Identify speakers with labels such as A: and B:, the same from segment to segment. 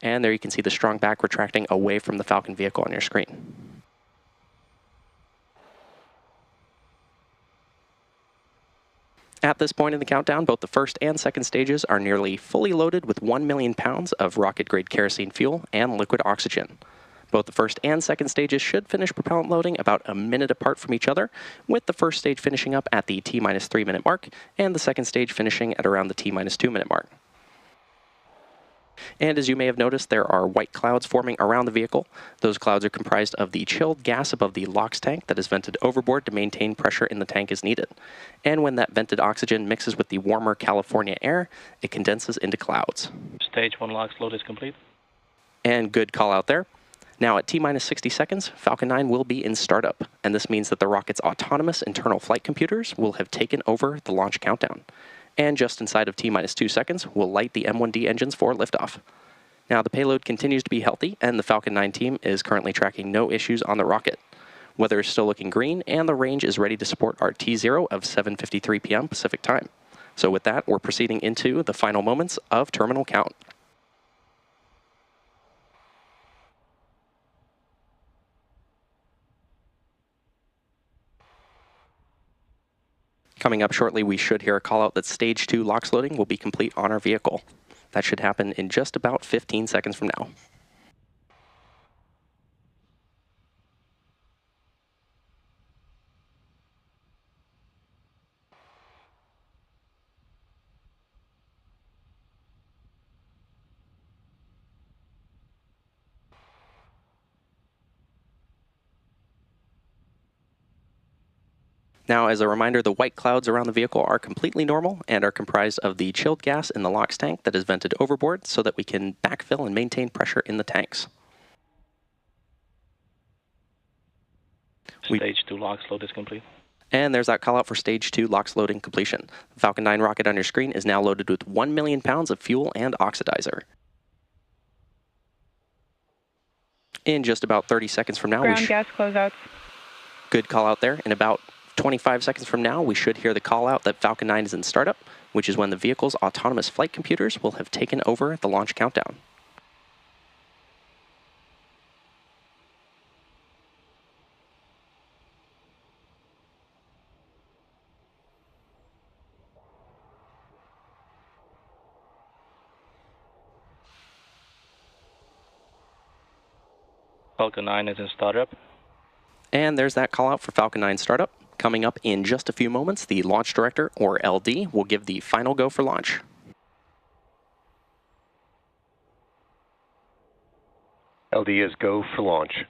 A: And there you can see the strong back retracting away from the Falcon vehicle on your screen. At this point in the countdown, both the first and second stages are nearly fully loaded with 1 million pounds of rocket-grade kerosene fuel and liquid oxygen. Both the first and second stages should finish propellant loading about a minute apart from each other, with the first stage finishing up at the T-3 minute mark, and the second stage finishing at around the T-2 minute mark. And as you may have noticed, there are white clouds forming around the vehicle. Those clouds are comprised of the chilled gas above the LOX tank that is vented overboard to maintain pressure in the tank as needed. And when that vented oxygen mixes with the warmer California air, it condenses into clouds.
B: Stage 1 LOX load is complete.
A: And good call out there. Now at T-minus 60 seconds, Falcon 9 will be in startup, and this means that the rocket's autonomous internal flight computers will have taken over the launch countdown. And just inside of T-minus 2 seconds, we'll light the M1D engines for liftoff. Now, the payload continues to be healthy, and the Falcon 9 team is currently tracking no issues on the rocket. Weather is still looking green, and the range is ready to support our T0 of 7:53 p.m. Pacific time. So with that, we're proceeding into the final moments of terminal count. Coming up shortly, we should hear a call out that Stage 2 LOX loading will be complete on our vehicle. That should happen in just about 15 seconds from now. Now, as a reminder, the white clouds around the vehicle are completely normal and are comprised of the chilled gas in the LOX tank that is vented overboard so that we can backfill and maintain pressure in the tanks.
B: Stage 2 LOX load is complete.
A: And there's that call out for Stage 2 LOX loading completion. The Falcon 9 rocket on your screen is now loaded with 1 million pounds of fuel and oxidizer. In just about 30 seconds from now,
C: ground gas closeouts.
A: Good call out there. In about 25 seconds from now, we should hear the call out that Falcon 9 is in startup, which is when the vehicle's autonomous flight computers will have taken over the launch countdown.
B: Falcon 9 is in startup.
A: And there's that call out for Falcon 9 startup. Coming up in just a few moments, the launch director, or LD, will give the final go for launch.
D: LD is go for launch.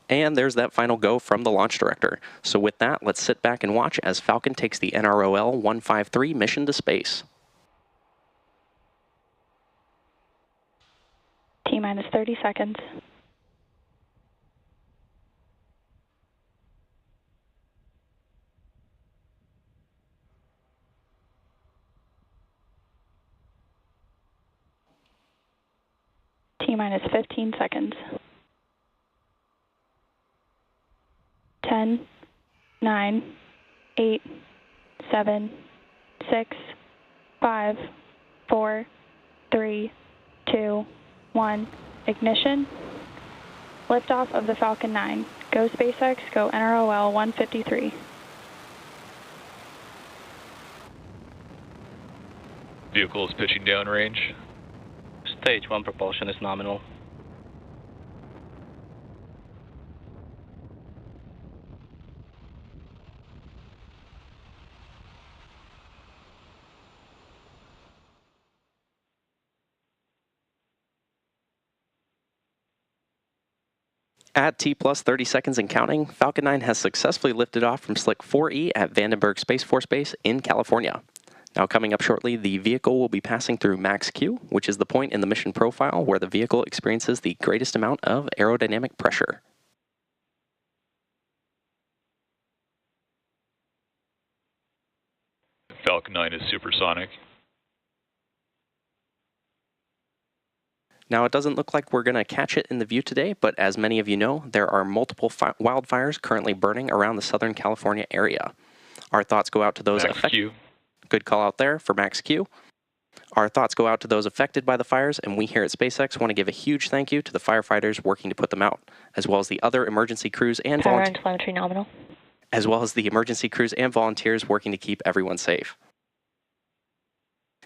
A: And there's that final go from the launch director. So with that, let's sit back and watch as Falcon takes the NROL-153 mission to space.
C: T-minus 30 seconds. T-minus 15 seconds. 10, 9, 8, 7, 6, 5, 4, 3, 2, 1. Ignition. Liftoff of the Falcon 9. Go SpaceX, go NROL-153.
E: Vehicle is pitching downrange.
B: Stage 1 propulsion is nominal.
A: At T plus 30 seconds and counting, Falcon 9 has successfully lifted off from Slick 4E at Vandenberg Space Force Base in California. Now coming up shortly, the vehicle will be passing through max Q, which is the point in the mission profile where the vehicle experiences the greatest amount of aerodynamic pressure.
E: Falcon 9 is supersonic.
A: Now, it doesn't look like we're going to catch it in the view today, but as many of you know, there are multiple wildfires currently burning around the Southern California area. Our thoughts go out to those affected. Good call out there for max Q. Our thoughts go out to those affected by the fires, and we here at SpaceX want to give a huge thank you to the firefighters working to put them out, as well as the other emergency crews and
F: Power and telemetry nominal.
A: as well as the emergency crews and volunteers working to keep everyone safe.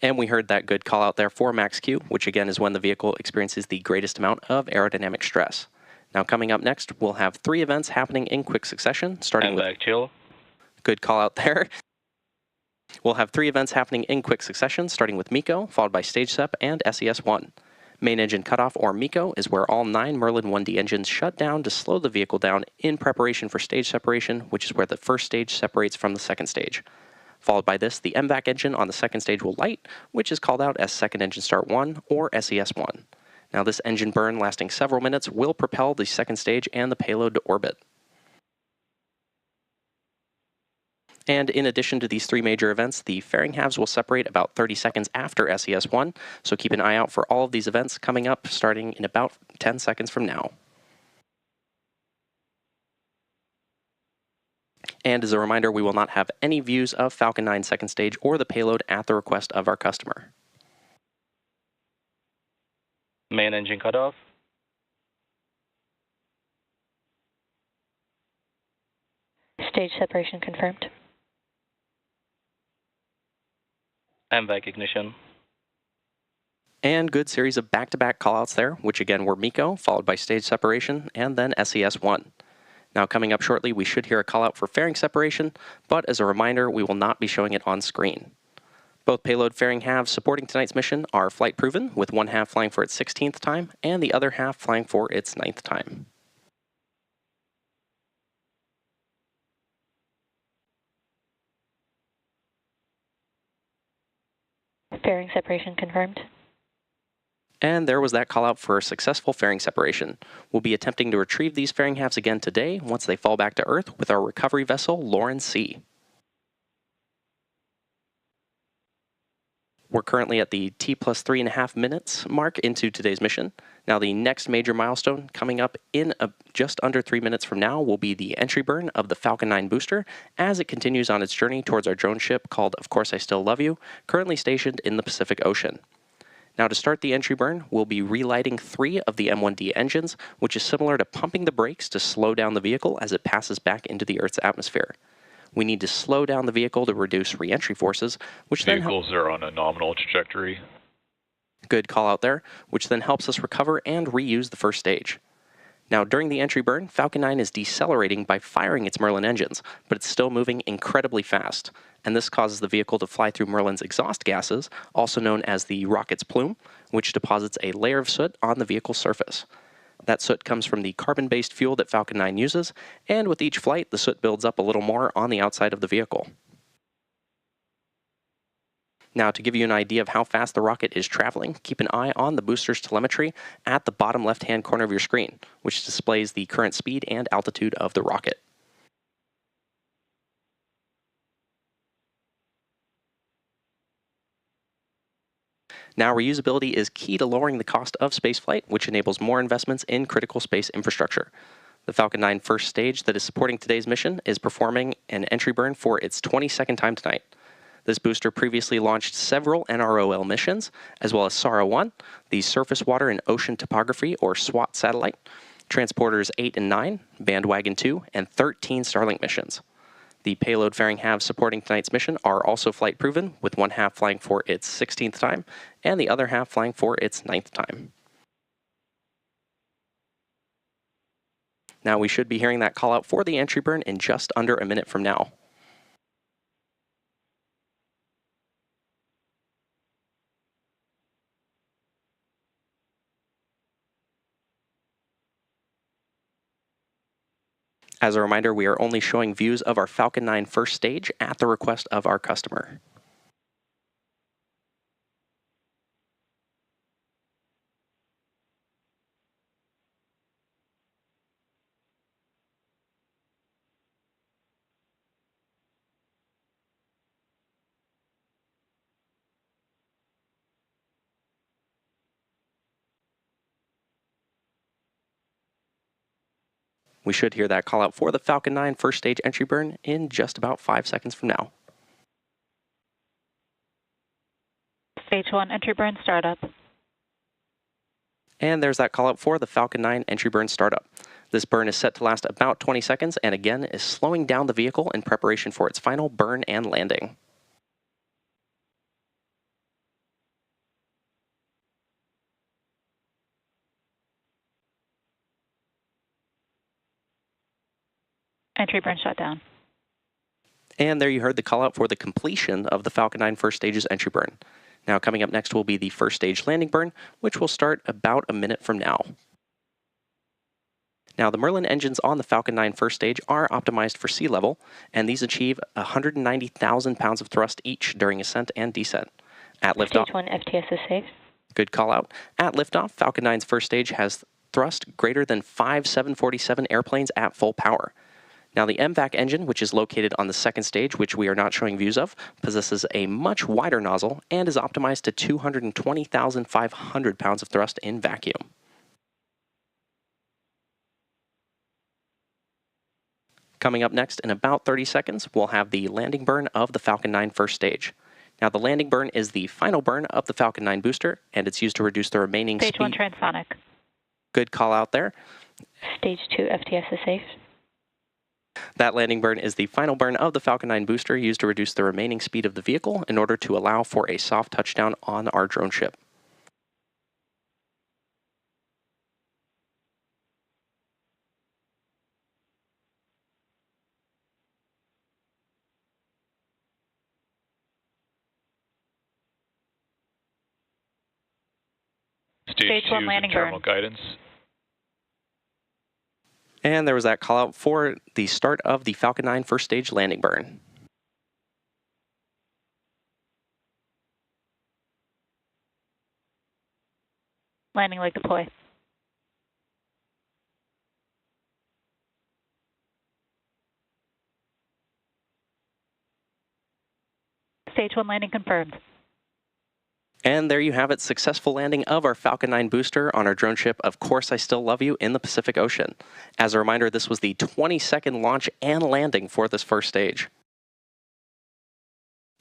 A: And we heard that good call out there for max Q, which again is when the vehicle experiences the greatest amount of aerodynamic stress. Now coming up next, we'll have 3 events happening in quick succession, starting with
B: back chill.
A: good call out there. We'll have 3 events happening in quick succession, starting with MECO, followed by Stage Sep and SES-1. Main engine cutoff, or MECO, is where all 9 Merlin 1D engines shut down to slow the vehicle down in preparation for stage separation, which is where the first stage separates from the second stage. Followed by this, the MVAC engine on the second stage will light, which is called out as Second Engine Start 1, or SES-1. Now this engine burn lasting several minutes will propel the second stage and the payload to orbit. And in addition to these 3 major events, the fairing halves will separate about 30 seconds after SES-1, so keep an eye out for all of these events coming up starting in about 10 seconds from now. And as a reminder, we will not have any views of Falcon 9 second stage or the payload at the request of our customer.
B: Main engine cutoff.
F: Stage separation confirmed.
B: MVAC ignition.
A: And good series of back-to-back callouts there, which again were MECO, followed by stage separation, and then SES-1. Now coming up shortly, we should hear a callout for fairing separation, but as a reminder, we will not be showing it on screen. Both payload fairing halves supporting tonight's mission are flight proven, with one half flying for its 16th time, and the other half flying for its 9th time.
F: Fairing separation confirmed.
A: And there was that call out for successful fairing separation. We'll be attempting to retrieve these fairing halves again today once they fall back to Earth with our recovery vessel, Lauren C. We're currently at the T plus 3.5 minutes mark into today's mission. Now the next major milestone coming up in just under 3 minutes from now will be the entry burn of the Falcon 9 booster as it continues on its journey towards our drone ship called Of Course I Still Love You, currently stationed in the Pacific Ocean. Now to start the entry burn, we'll be relighting 3 of the M1D engines, which is similar to pumping the brakes to slow down the vehicle as it passes back into the Earth's atmosphere. We need to slow down the vehicle to reduce re-entry forces, which then
E: Vehicles are on a nominal trajectory.
A: good call out there, which then helps us recover and reuse the first stage. Now during the entry burn, Falcon 9 is decelerating by firing its Merlin engines, but it's still moving incredibly fast, and this causes the vehicle to fly through Merlin's exhaust gases, also known as the rocket's plume, which deposits a layer of soot on the vehicle's surface. That soot comes from the carbon-based fuel that Falcon 9 uses, and with each flight, the soot builds up a little more on the outside of the vehicle. Now, to give you an idea of how fast the rocket is traveling, keep an eye on the booster's telemetry at the bottom left-hand corner of your screen, which displays the current speed and altitude of the rocket. Now, reusability is key to lowering the cost of spaceflight, which enables more investments in critical space infrastructure. The Falcon 9 first stage that is supporting today's mission is performing an entry burn for its 22nd time tonight. This booster previously launched several NROL missions, as well as SARA-1, the Surface Water and Ocean Topography, or SWOT satellite, Transporters 8 and 9, Bandwagon 2, and 13 Starlink missions. The payload fairing halves supporting tonight's mission are also flight proven, with one half flying for its 16th time, and the other half flying for its 9th time. Now we should be hearing that call out for the entry burn in just under a minute from now. As a reminder, we are only showing views of our Falcon 9 first stage at the request of our customer. We should hear that call out for the Falcon 9 first stage entry burn in just about 5 seconds from now.
G: Stage 1 entry burn startup.
A: And there's that call out for the Falcon 9 entry burn startup. This burn is set to last about 20 seconds and again is slowing down the vehicle in preparation for its final burn and landing.
G: Entry burn shut down.
A: And there you heard the call out for the completion of the Falcon 9 first stage's entry burn. Now coming up next will be the first stage landing burn, which will start about a minute from now. Now the Merlin engines on the Falcon 9 first stage are optimized for sea level, and these achieve 190,000 pounds of thrust each during ascent and descent. At liftoff,
F: Stage 1 FTS is safe.
A: good call out. At liftoff, Falcon 9's first stage has thrust greater than 5 747 airplanes at full power. Now the MVAC engine, which is located on the second stage, which we are not showing views of, possesses a much wider nozzle and is optimized to 220,500 pounds of thrust in vacuum. Coming up next in about 30 seconds, we'll have the landing burn of the Falcon 9 first stage. Now the landing burn is the final burn of the Falcon 9 booster, and it's used to reduce the remaining
G: Stage
A: speed.
G: 1 transonic.
A: Good call out there.
F: Stage 2 FTS is safe.
A: That landing burn is the final burn of the Falcon 9 booster used to reduce the remaining speed of the vehicle in order to allow for a soft touchdown on our drone ship.
G: Stage 1
E: 2
G: landing
E: terminal
G: burn.
E: guidance.
A: And there was that call out for the start of the Falcon 9 first stage landing burn.
G: Landing leg deploy. Stage 1 landing confirmed.
A: And there you have it, successful landing of our Falcon 9 booster on our drone ship, Of Course I Still Love You, in the Pacific Ocean. As a reminder, this was the 22nd launch and landing for this first stage.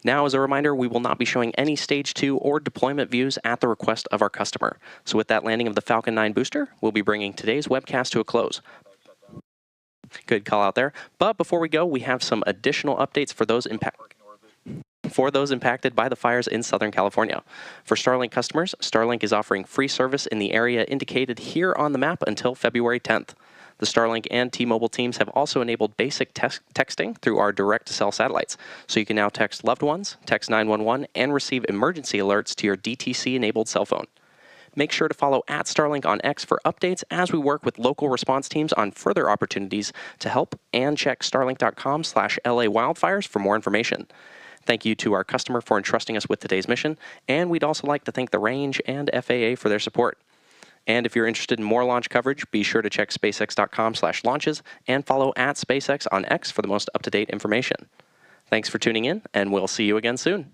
A: Now, as a reminder, we will not be showing any Stage 2 or deployment views at the request of our customer. So with that landing of the Falcon 9 booster, we'll be bringing today's webcast to a close. Good call out there. But before we go, we have some additional updates for those impacted by the fires in Southern California. For Starlink customers, Starlink is offering free service in the area indicated here on the map until February 10th. The Starlink and T-Mobile teams have also enabled basic texting through our direct-to-cell satellites, so you can now text loved ones, text 911, and receive emergency alerts to your DTC-enabled cell phone. Make sure to follow @Starlink on X for updates as we work with local response teams on further opportunities to help, and check starlink.com/LA wildfires for more information. Thank you to our customer for entrusting us with today's mission, and we'd also like to thank the Range and FAA for their support. And if you're interested in more launch coverage, be sure to check spacex.com/launches and follow @SpaceX on X for the most up-to-date information. Thanks for tuning in, and we'll see you again soon.